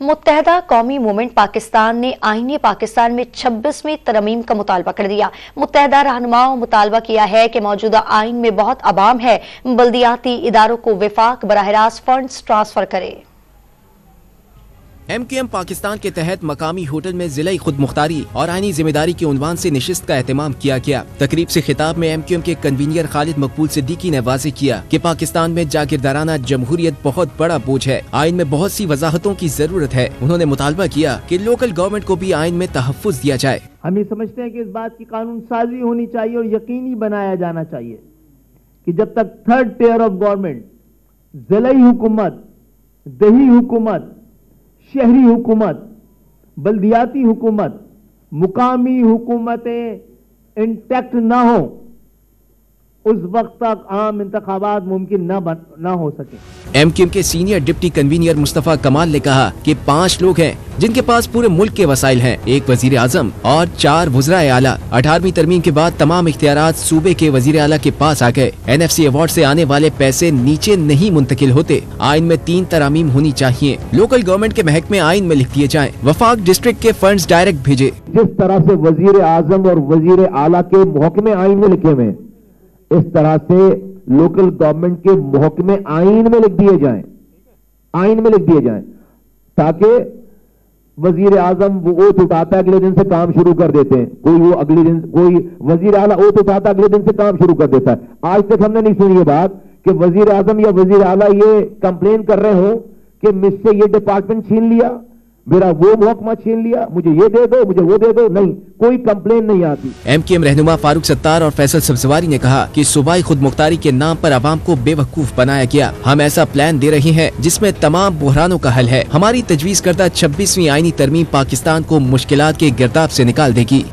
मुत्तहदा कौमी मूवमेंट पाकिस्तान ने आईन पाकिस्तान में 26वीं तरमीम का मुतालबा कर दिया। मुत्तहदा रहनुमाओं मुतालबा किया है कि मौजूदा आईन में बहुत अवाम है, बल्दियाती इदारों को वफाक बराह रास्त फंड्स ट्रांसफर करे। MQM पाकिस्तान के तहत मकामी होटल में जिला खुद मुख्तारी और आईनी जिम्मेदारी के उन्वान से नशिस्त का एहतमाम किया गया। तकरीब से खिताब में MQM के कन्वीनियर खालिद मकबूल सिद्दीकी ने वाज़ेह किया कि पाकिस्तान में जागीरदाराना जमहूरियत बहुत बड़ा बोझ है, आइन में बहुत सी वजाहतों की जरूरत है। उन्होंने मुतालबा किया कि लोकल गवर्नमेंट को भी आइन में तहफ़्फ़ुज़ दिया जाए। हम ये समझते हैं कि इस बात की कानून साजी होनी चाहिए और यकीनी बनाया जाना चाहिए कि जब तक थर्ड टियर ऑफ गवर्नमेंट, जिलाई हुकूमत, दही हुकूमत, शहरी हुकूमत, बल्दियाती हुकूमत, मुकामी हुकूमतें इंटैक्ट ना हो, उस वक्त तक आम इंतखाबात मुमकिन ना हो सके। MQM के सीनियर डिप्टी कन्वीनियर मुस्तफा कमाल ने कहा कि 5 लोग हैं जिनके पास पूरे मुल्क के वसाइल हैं, 1 वजीर आजम और 4 वज़राए आला। 18वीं तरमीम के बाद तमाम इख्तियारात सूबे के वजीर आला के पास आ गए। NFC अवार्ड से आने वाले पैसे नीचे नहीं मुंतकिल होते। आइन में 3 तरामीम होनी चाहिए। लोकल गवर्नमेंट के महकमे आइन में लिख दिए जाएं। वफाक डिस्ट्रिक्ट के फंड्स डायरेक्ट भेजे। जिस तरह से वजीर आजम और वजीर आला के महकमे आइन में लिखे हुए, इस तरह से लोकल गवर्नमेंट के महकमे आइन में लिख दिए जाएं, आइन में लिख दिए जाएं, ताकि वजीर आजम वो ओथ उठाता है, अगले दिन से काम शुरू कर देते हैं। कोई वजीर आला ओथ उठाता है, अगले दिन से काम शुरू कर देता है। आज तक हमने नहीं सुनी ये बात कि वजीर आजम या वजीर आला ये कंप्लेन कर रहे हो कि मुझसे ये डिपार्टमेंट छीन लिया, मेरा वो महकमा छीन लिया, मुझे ये दे दो, मुझे वो दे दो। नहीं, कोई कंप्लेन नहीं आती। MQM रहनुमा फारूक सत्तार और फैसल सब्जवारी ने कहा कि सूबाई खुद मुख्तारी के नाम पर आवाम को बेवकूफ बनाया गया। हम ऐसा प्लान दे रहे हैं जिसमें तमाम बुहरानों का हल है। हमारी तजवीज करदा 26वीं आईनी तरमीम पाकिस्तान को मुश्किलात के गिरदाब से निकाल देगी।